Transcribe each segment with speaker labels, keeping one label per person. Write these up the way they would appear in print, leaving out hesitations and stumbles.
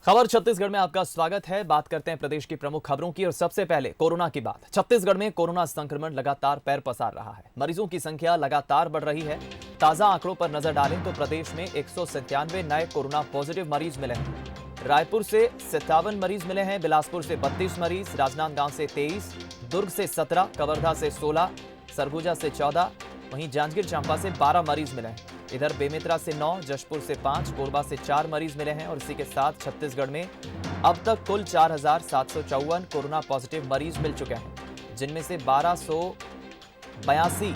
Speaker 1: खबर छत्तीसगढ़ में आपका स्वागत है। बात करते हैं प्रदेश की प्रमुख खबरों की और सबसे पहले कोरोना की बात। छत्तीसगढ़ में कोरोना संक्रमण लगातार पैर पसार रहा है। मरीजों की संख्या लगातार बढ़ रही है। ताजा आंकड़ों पर नजर डालें तो प्रदेश में 197 नए कोरोना पॉजिटिव मरीज मिले हैं। रायपुर से 57 मरीज मिले हैं, बिलासपुर से 32 मरीज, राजनांदगांव से 23, दुर्ग से 17, कवर्धा से 16, सरगुजा से 14, वहीं जांजगीर चांपा से 12 मरीज मिले हैं। इधर बेमेतरा से 9, जशपुर से 5, कोरबा से 4 मरीज मिले हैं और इसी के साथ छत्तीसगढ़ में अब तक कुल 4,754 कोरोना पॉजिटिव मरीज मिल चुके हैं, जिनमें से 1282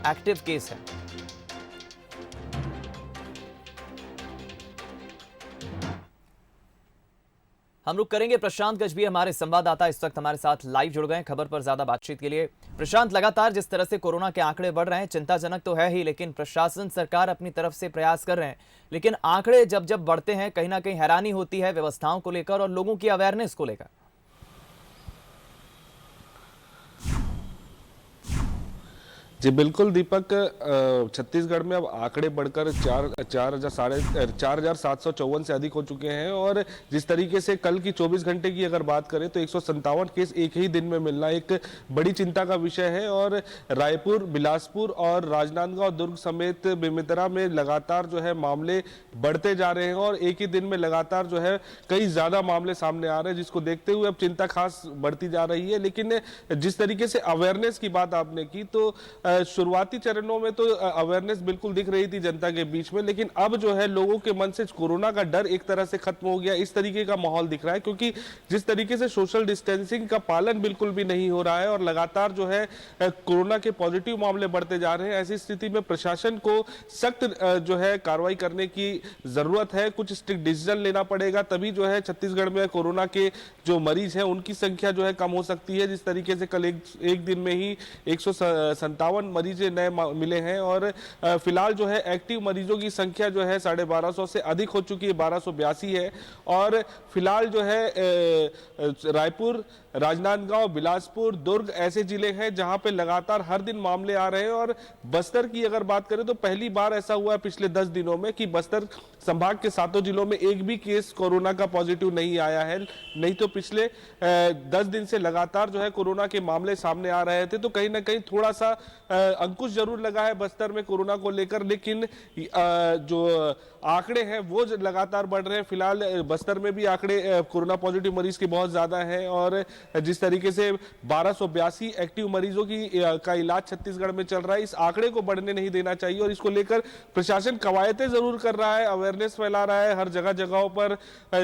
Speaker 1: एक्टिव केस हैं। हम रुक करेंगे प्रशांत गजबी, हमारे संवाददाता इस वक्त हमारे साथ लाइव जुड़ गए हैं खबर पर ज्यादा बातचीत के लिए। प्रशांत, लगातार जिस तरह से कोरोना के आंकड़े बढ़ रहे हैं, चिंताजनक तो है ही, लेकिन प्रशासन सरकार अपनी तरफ से प्रयास कर रहे हैं, लेकिन आंकड़े जब जब बढ़ते हैं कहीं ना कहीं हैरानी होती है व्यवस्थाओं को लेकर और लोगों की अवेयरनेस को लेकर।
Speaker 2: जी बिल्कुल दीपक, छत्तीसगढ़ में अब आंकड़े बढ़कर 4,754 से अधिक हो चुके हैं और जिस तरीके से कल की 24 घंटे की अगर बात करें तो 157 केस एक ही दिन में मिलना एक बड़ी चिंता का विषय है। और रायपुर, बिलासपुर और राजनांदगांव, दुर्ग समेत बेमेतरा में लगातार जो है मामले बढ़ते जा रहे हैं और एक ही दिन में लगातार जो है कई ज्यादा मामले सामने आ रहे हैं, जिसको देखते हुए अब चिंता खास बढ़ती जा रही है। लेकिन जिस तरीके से अवेयरनेस की बात आपने की तो शुरुआती चरणों में तो अवेयरनेस बिल्कुल दिख रही थी जनता के बीच में, लेकिन अब जो है लोगों के मन से कोरोना का डर एक तरह से खत्म हो गया, इस तरीके का माहौल दिख रहा है। क्योंकि जिस तरीके से सोशल डिस्टेंसिंग का पालन बिल्कुल भी नहीं हो रहा है और लगातार जो है कोरोना के पॉजिटिव मामले बढ़ते जा रहे हैं, ऐसी स्थिति में प्रशासन को सख्त जो है कार्रवाई करने की जरूरत है। कुछ स्ट्रिक्ट डिसीजन लेना पड़ेगा, तभी जो है छत्तीसगढ़ में कोरोना के जो मरीज हैं उनकी संख्या जो है कम हो सकती है। जिस तरीके से कल एक दिन में ही 157 मरीज नए मिले हैं और फिलहाल जो है एक्टिव मरीजों की संख्या जो है 1250 से अधिक हो चुकी है, 1282 है। और फिलहाल जो है रायपुर, राजनांदगांव, बिलासपुर, दुर्ग ऐसे जिले हैं जहां पे लगातार हर दिन मामले आ रहे हैं। और बस्तर की अगर बात करें तो पहली बार ऐसा हुआ है पिछले 10 दिनों में कि बस्तर संभाग के 7 जिलों में एक भी केस कोरोना का पॉजिटिव नहीं आया है। नहीं तो पिछले 10 दिन से लगातार जो है कोरोना के मामले सामने आ रहे थे, तो कहीं ना कहीं थोड़ा सा अंकुश जरूर लगा है बस्तर में कोरोना को लेकर, लेकिन जो आंकड़े हैं वो लगातार बढ़ रहे हैं। फिलहाल बस्तर में भी आंकड़े कोरोना पॉजिटिव मरीज के बहुत ज्यादा हैं और जिस तरीके से 1282 एक्टिव मरीजों का इलाज छत्तीसगढ़ में चल रहा है, इस आंकड़े को बढ़ने नहीं देना चाहिए। और इसको लेकर प्रशासन कवायतें जरूर कर रहा है, अवेयरनेस फैला रहा है, हर जगहों पर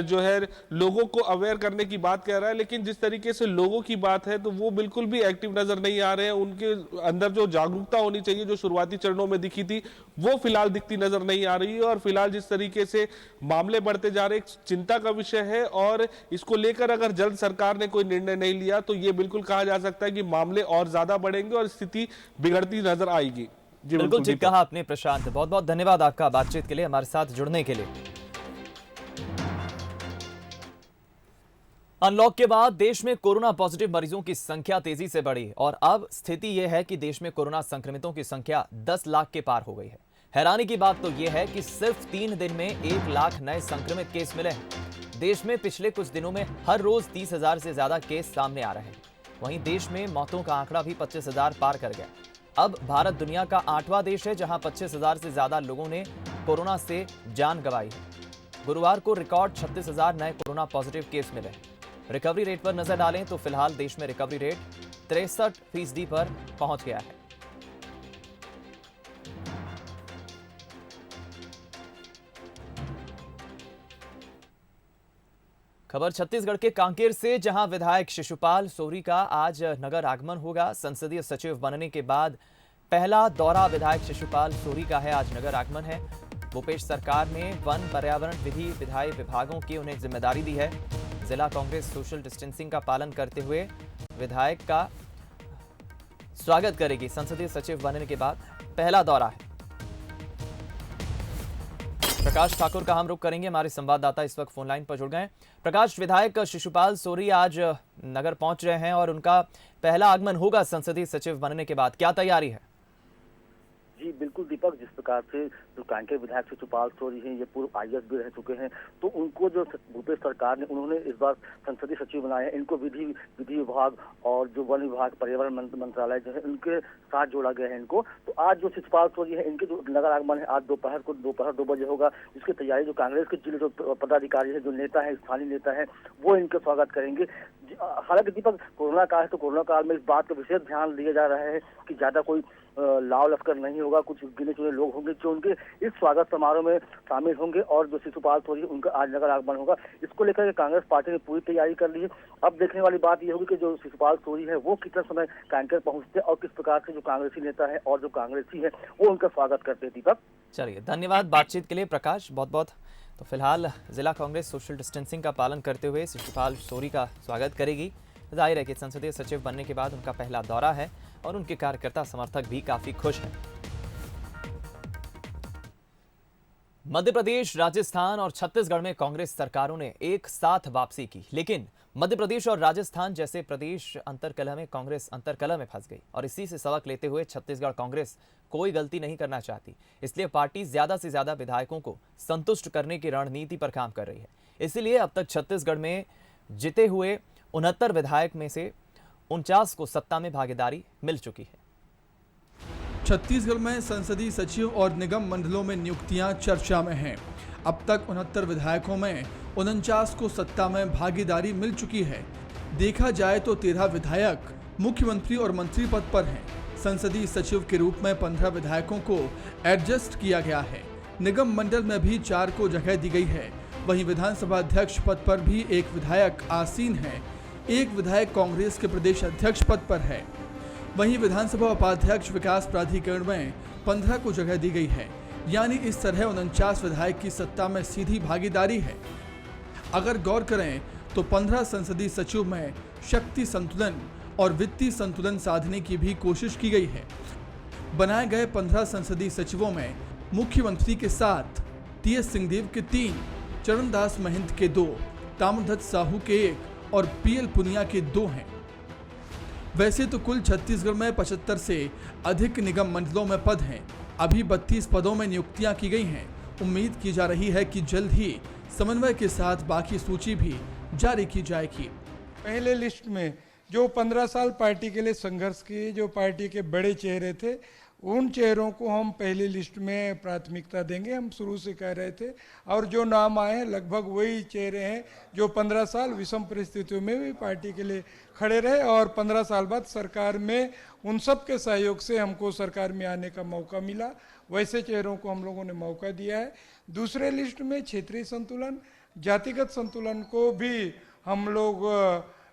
Speaker 2: जो है लोगों को अवेयर करने की बात कह रहा है, लेकिन जिस तरीके से लोगों की बात है तो वो बिल्कुल भी एक्टिव नजर नहीं आ रहे हैं। उनके अंदर जो जागरूकता होनी चाहिए, जो शुरुआती चरणों में दिखी थी, वो फिलहाल दिखती नजर नहीं आ रही है। और फिलहाल जिस तरीके से मामले बढ़ते जा रहे हैं, चिंता का विषय है और इसको लेकर अगर जल्द सरकार ने कोई निर्णय नहीं लिया तो ये बिल्कुल कहा जा सकता है कि मामले और ज्यादा बढ़ेंगे और स्थिति बिगड़ती नजर आएगी।
Speaker 1: जी बिल्कुल ठीक कहा आपने प्रशांत, बहुत बहुत धन्यवाद आपका बातचीत के लिए, हमारे साथ जुड़ने के लिए। अनलॉक के बाद देश में कोरोना पॉजिटिव मरीजों की संख्या तेजी से बढ़ी और अब स्थिति यह है कि देश में कोरोना संक्रमितों की संख्या 10 लाख के पार हो गई है। हैरानी की बात तो यह है कि सिर्फ 3 दिन में 1 लाख नए संक्रमित केस मिले हैं। देश में पिछले कुछ दिनों में हर रोज 30,000 से ज्यादा केस सामने आ रहे हैं। वहीं देश में मौतों का आंकड़ा भी 25,000 पार कर गया। अब भारत दुनिया का 8वां देश है जहां 25,000 से ज्यादा लोगों ने कोरोना से जान गंवाई है। गुरुवार को रिकॉर्ड 36,000 नए कोरोना पॉजिटिव केस मिले। रिकवरी रेट पर नजर डालें तो फिलहाल देश में रिकवरी रेट 63% पर पहुंच गया है। खबर छत्तीसगढ़ के कांकेर से, जहां विधायक शिशुपाल सोरी का आज नगर आगमन होगा। संसदीय सचिव बनने के बाद पहला दौरा विधायक शिशुपाल सोरी का है, आज नगर आगमन है। भूपेश सरकार ने वन, पर्यावरण, विधि, विधायी विभागों की उन्हें जिम्मेदारी दी है। जिला कांग्रेस सोशल डिस्टेंसिंग का पालन करते हुए विधायक का स्वागत करेगी। संसदीय सचिव बनने के बाद पहला दौरा है। प्रकाश ठाकुर का हम रुख करेंगे, हमारे संवाददाता इस वक्त फोन लाइन पर जुड़ गए। प्रकाश, विधायक शिशुपाल सोरी आज नगर पहुंच रहे हैं और उनका पहला आगमन होगा संसदीय सचिव बनने के बाद, क्या तैयारी है?
Speaker 3: जी जी बिल्कुल दीपक, जिस प्रकार से जो कांकेर विधायक शिशुपाल शौरी हैं, ये पूर्व आईएएस भी रह चुके हैं, तो उनको जो भूपेश सरकार ने उन्होंने इस बार संसदीय सचिव बनाए हैं। इनको विधि विभाग और जो वन विभाग, पर्यावरण मंत्रालय जो है, उनके साथ जोड़ा गया है इनको। तो आज जो शिशुपाल शौरी है, इनके जो नगर आगमन है आज दोपहर 2 बजे होगा। इसकी तैयारी जो कांग्रेस के जिले जो पदाधिकारी है, जो नेता है, स्थानीय नेता है, वो इनका स्वागत करेंगे। हालांकि दीपक, कोरोना काल है, तो कोरोना काल में इस बात का विशेष ध्यान दिया जा रहा है कि ज्यादा कोई लाव लश्कर नहीं होगा। कुछ गिने चुने लोग होंगे जो उनके इस स्वागत समारोह में शामिल होंगे और जो शिशुपाल शौरी उनका आज नगर आगमन होगा। इसको लेकर के कांग्रेस पार्टी ने पूरी तैयारी कर ली है। अब देखने वाली बात यह होगी कि जो शिशुपाल शौरी है वो कितना समय कांकेर पहुंचते हैं और किस प्रकार से जो कांग्रेसी नेता है और जो कांग्रेसी है वो उनका स्वागत करते हैं। दीपक,
Speaker 1: चलिए, धन्यवाद बातचीत के लिए प्रकाश, बहुत बहुत। तो फिलहाल जिला कांग्रेस सोशल डिस्टेंसिंग का पालन करते हुए शिशुपाल शौरी का स्वागत करेगी। जाहिर है कि संसदीय सचिव बनने के बाद उनका पहला दौरा है और उनके कार्यकर्ता समर्थक भी काफी खुश हैं। मध्य प्रदेश, राजस्थान और छत्तीसगढ़ में कांग्रेस सरकारों ने एक साथ वापसी की, लेकिन मध्य प्रदेश और राजस्थान जैसे प्रदेश अंतरकलह में कांग्रेस अंतरकलह में फंस गई और इसी से सबक लेते हुए छत्तीसगढ़ कांग्रेस कोई गलती नहीं करना चाहती। इसलिए पार्टी ज्यादा से ज्यादा विधायकों को संतुष्ट करने की रणनीति पर काम कर रही है। इसीलिए अब तक छत्तीसगढ़ में जीते हुए 69 विधायक में से 49 को सत्ता में भागीदारी मिल चुकी है।
Speaker 4: छत्तीसगढ़ में संसदीय सचिव और निगम मंडलों में नियुक्तियां चर्चा में हैं। अब तक 69 विधायकों में 49 को सत्ता में भागीदारी मिल चुकी है। देखा जाए तो 13 विधायक मुख्यमंत्री और मंत्री पद पर हैं। संसदीय सचिव के रूप में 15 विधायकों को एडजस्ट किया गया है। निगम मंडल में भी 4 को जगह दी गई है। वहीं विधानसभा अध्यक्ष पद पर भी एक विधायक आसीन है। एक विधायक कांग्रेस के प्रदेश अध्यक्ष पद पर है। वहीं विधानसभा उपाध्यक्ष विकास प्राधिकरण में 15 को जगह दी गई है। यानी इस तरह 49 विधायक की सत्ता में सीधी भागीदारी है। अगर गौर करें तो 15 संसदीय सचिव में शक्ति संतुलन और वित्तीय संतुलन साधने की भी कोशिश की गई है। बनाए गए 15 संसदीय सचिवों में मुख्यमंत्री के साथ टीएस सिंहदेव के 3, चरणदास महंत के 2, ताम्रध्वज साहू के 1 और पीएल पुनिया के 2 हैं। वैसे तो कुल छत्तीसगढ़ में 75 से अधिक निगम मंडलों में पद हैं। अभी 32 पदों में नियुक्तियां की गई हैं। उम्मीद की जा रही है कि जल्द ही समन्वय के साथ बाकी सूची भी जारी की जाएगी।
Speaker 5: पहले लिस्ट में जो 15 साल पार्टी के लिए संघर्ष किए, जो पार्टी के बड़े चेहरे थे, उन चेहरों को हम पहले लिस्ट में प्राथमिकता देंगे। हम शुरू से कह रहे थे और जो नाम आए हैं लगभग वही चेहरे हैं जो 15 साल विषम परिस्थितियों में भी पार्टी के लिए खड़े रहे और 15 साल बाद सरकार में उन सब के सहयोग से हमको सरकार में आने का मौका मिला। वैसे चेहरों को हम लोगों ने मौका दिया है। दूसरे लिस्ट में क्षेत्रीय संतुलन, जातिगत संतुलन को भी हम लोग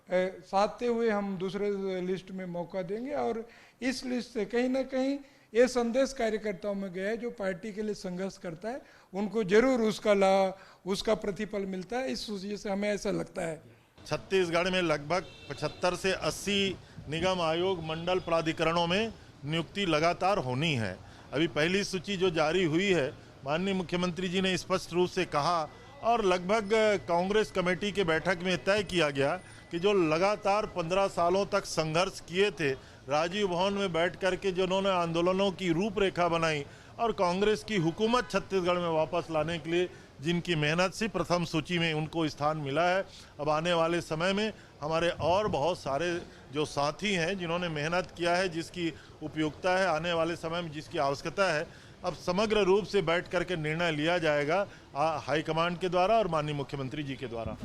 Speaker 5: साधते हुए हम दूसरे लिस्ट में मौका देंगे और इस लिस्ट से कहीं ना कहीं ये संदेश कार्यकर्ताओं में गया है जो पार्टी के लिए संघर्ष करता है उनको जरूर उसका लाभ, उसका प्रतिफल मिलता है। इस वजह से हमें ऐसा लगता है।
Speaker 6: छत्तीसगढ़ में लगभग 75 से 80 निगम आयोग मंडल प्राधिकरणों में नियुक्ति लगातार होनी है। अभी पहली सूची जो जारी हुई है, माननीय मुख्यमंत्री जी ने स्पष्ट रूप से कहा और लगभग कांग्रेस कमेटी के बैठक में तय किया गया कि जो लगातार 15 सालों तक संघर्ष किए थे, राजीव भवन में बैठ करके जिन्होंने आंदोलनों की रूपरेखा बनाई और कांग्रेस की हुकूमत छत्तीसगढ़ में वापस लाने के लिए जिनकी मेहनत से प्रथम सूची में उनको स्थान मिला है। अब आने वाले समय में हमारे और बहुत सारे जो साथी हैं जिन्होंने मेहनत किया है, जिसकी उपयोगिता है, आने वाले समय में जिसकी आवश्यकता है, अब समग्र रूप से बैठ करके निर्णय लिया जाएगा हाईकमांड के द्वारा और माननीय मुख्यमंत्री जी के द्वारा।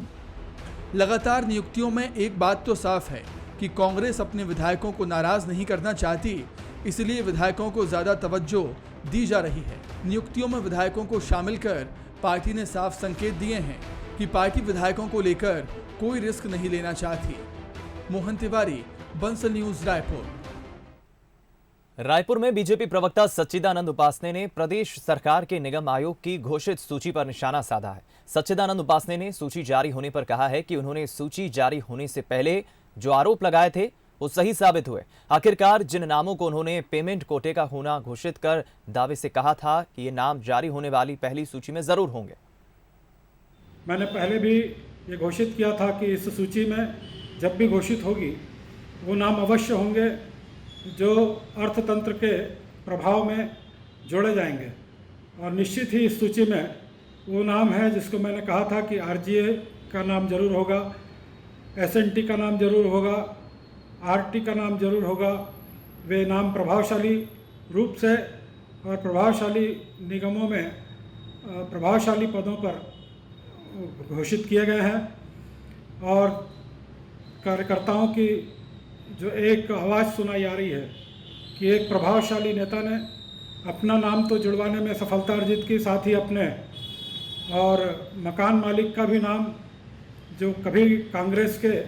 Speaker 4: लगातार नियुक्तियों में एक बात तो साफ है कि कांग्रेस अपने विधायकों को नाराज नहीं करना चाहती, इसलिए विधायकों को ज्यादा तवज्जो दी जा रही है। नियुक्तियों में विधायकों को शामिल कर पार्टी ने साफ संकेत दिए हैं कि पार्टी विधायकों को लेकर कोई रिस्क नहीं लेना चाहती। मोहन तिवारी, बंसल न्यूज, रायपुर।
Speaker 1: रायपुर में बीजेपी प्रवक्ता सच्चिदानंद उपासने ने प्रदेश सरकार के निगम आयोग की घोषित सूची पर निशाना साधा है। सच्चिदानंद उपासने ने सूची जारी होने पर कहा है कि उन्होंने सूची जारी होने से पहले जो आरोप लगाए थे वो सही साबित हुए। आखिरकार जिन नामों को उन्होंने पेमेंट कोटे का होना घोषित कर दावे से कहा था कि ये नाम जारी होने वाली पहली सूची में जरूर होंगे।
Speaker 7: मैंने पहले भी ये घोषित किया था कि इस सूची में जब भी घोषित होगी वो नाम अवश्य होंगे जो अर्थतंत्र के प्रभाव में जोड़े जाएंगे। और निश्चित ही इस सूची में वो नाम है जिसको मैंने कहा था कि आरजीए का नाम जरूर होगा, एसएनटी का नाम जरूर होगा, आरटी का नाम जरूर होगा। वे नाम प्रभावशाली रूप से और प्रभावशाली निगमों में प्रभावशाली पदों पर घोषित किए गए हैं और कार्यकर्ताओं की जो एक आवाज़ सुनाई आ रही है कि एक प्रभावशाली नेता ने अपना नाम तो जुड़वाने में सफलता अर्जित की, साथ ही अपने और मकान मालिक का भी नाम, जो कभी कांग्रेस के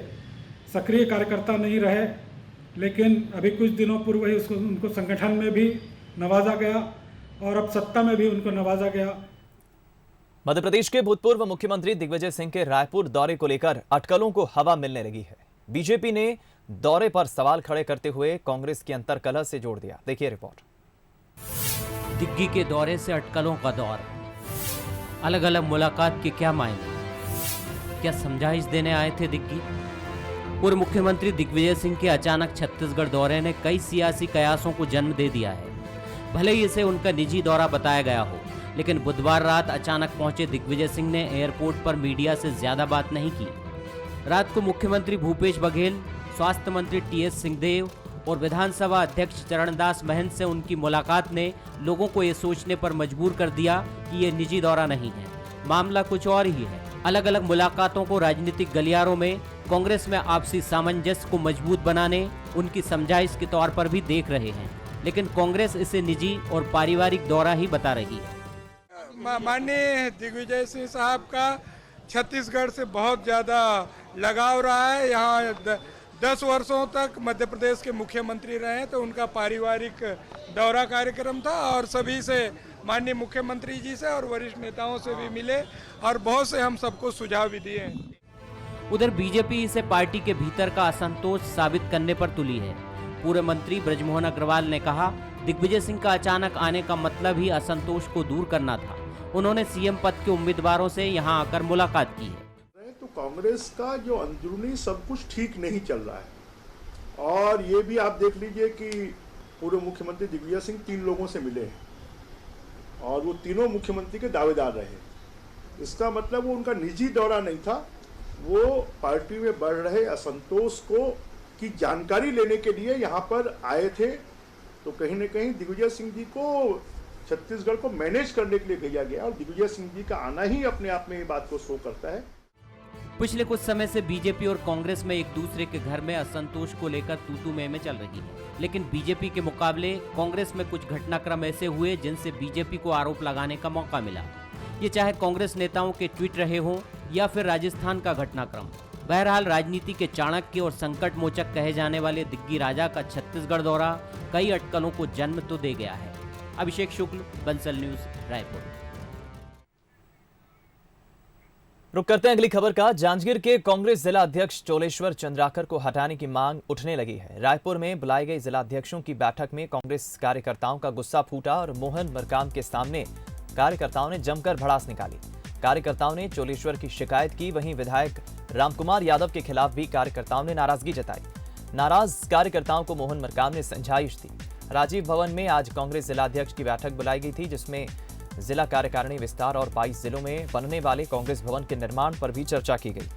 Speaker 7: सक्रिय कार्यकर्ता नहीं रहे लेकिन अभी कुछ दिनों पूर्व ही उनको संगठन में भी नवाजा गया और अब सत्ता में भी उनको नवाजा गया।
Speaker 1: मध्य प्रदेश के भूतपूर्व मुख्यमंत्री दिग्विजय सिंह के रायपुर दौरे को लेकर अटकलों को हवा मिलने लगी है। बीजेपी ने दौरे पर सवाल खड़े करते हुए कांग्रेस की अंतर्कलह से जोड़ दिया। देखिए रिपोर्ट।
Speaker 8: दिग्गी के दौरे से अटकलों का दौर, अलग अलग मुलाकात के क्या मायने, क्या समझाइश देने आए थे दिग्गी? पूर्व मुख्यमंत्री दिग्विजय सिंह के अचानक छत्तीसगढ़ दौरे ने कई सियासी कयासों को जन्म दे दिया है। भले ही इसे उनका निजी दौरा बताया गया हो, लेकिन बुधवार रात अचानक पहुंचे दिग्विजय सिंह ने एयरपोर्ट पर मीडिया से ज्यादा बात नहीं की। रात को मुख्यमंत्री भूपेश बघेल, स्वास्थ्य मंत्री टीएस सिंहदेव और विधानसभा अध्यक्ष चरणदास महंत से उनकी मुलाकात ने लोगों को ये सोचने पर मजबूर कर दिया कि ये निजी दौरा नहीं है, मामला कुछ और ही है। अलग अलग मुलाकातों को राजनीतिक गलियारों में कांग्रेस में आपसी सामंजस्य को मजबूत बनाने, उनकी समझाइश के तौर पर भी देख रहे हैं, लेकिन कांग्रेस इसे निजी और पारिवारिक दौरा ही बता रही है।
Speaker 5: माननीय दिग्विजय सिंह साहब का छत्तीसगढ़ से बहुत ज़्यादा लगाव रहा है। यहाँ 10 वर्षों तक मध्य प्रदेश के मुख्यमंत्री रहे, तो उनका पारिवारिक दौरा कार्यक्रम था और सभी से, माननीय मुख्यमंत्री जी से और वरिष्ठ नेताओं से भी मिले और बहुत से हम सबको सुझाव भी दिए हैं।
Speaker 8: उधर बीजेपी इसे पार्टी के भीतर का असंतोष साबित करने पर तुली है। पूर्व मंत्री बृजमोहन अग्रवाल ने कहा, दिग्विजय सिंह का अचानक आने का मतलब ही असंतोष को दूर करना था। उन्होंने सीएम पद के उम्मीदवारों से यहां आकर मुलाकात की है।
Speaker 9: तो कांग्रेस का जो अंदरूनी सब कुछ ठीक नहीं चल रहा है और ये भी आप देख लीजिए कि पूर्व मुख्यमंत्री दिग्विजय सिंह 3 लोगों से मिले हैं और वो तीनों मुख्यमंत्री के दावेदार रहे। इसका मतलब वो उनका निजी दौरा नहीं था, वो पार्टी में बढ़ रहे असंतोष को की जानकारी लेने के लिए यहाँ पर आए थे। तो कहीं न कहीं दिग्विजय सिंह जी को छत्तीसगढ़ को मैनेज करने के लिए भेजा गया और दिग्विजय सिंह जी का आना ही अपने आप में ये बात को शो करता है।
Speaker 8: पिछले कुछ समय से बीजेपी और कांग्रेस में एक दूसरे के घर में असंतोष को लेकर तू-तू मैं चल रही है, लेकिन बीजेपी के मुकाबले कांग्रेस में कुछ घटनाक्रम ऐसे हुए जिनसे बीजेपी को आरोप लगाने का मौका मिला। ये चाहे कांग्रेस नेताओं के ट्वीट रहे हों या फिर राजस्थान का घटनाक्रम। बहरहाल राजनीति के चाणक्य और संकट मोचक कहे जाने वाले दिग्गी राजा का छत्तीसगढ़ दौरा कई अटकलों को जन्म तो दे गया है। अभिषेक शुक्ल, बंसल न्यूज, रायपुर।
Speaker 1: रुक करते हैं अगली खबर का। जांजगीर के कांग्रेस जिला अध्यक्ष चोलेश्वर चंद्राकर को हटाने की मांग उठने लगी है। रायपुर में बुलाई गई जिला अध्यक्षों की बैठक में कांग्रेस कार्यकर्ताओं का गुस्सा फूटा और मोहन मरकाम के सामने कार्यकर्ताओं ने जमकर भड़ास निकाली। कार्यकर्ताओं ने चोलेश्वर की शिकायत की, वहीं विधायक रामकुमार यादव के खिलाफ भी कार्यकर्ताओं ने नाराजगी जताई। नाराज कार्यकर्ताओं को मोहन मरकाम ने समझाइश दी। राजीव भवन में आज कांग्रेस जिला अध्यक्ष की बैठक बुलाई गई थी, जिसमें जिला कार्यकारिणी विस्तार और 22 जिलों में बनने वाले कांग्रेस भवन के निर्माण पर भी चर्चा की गई।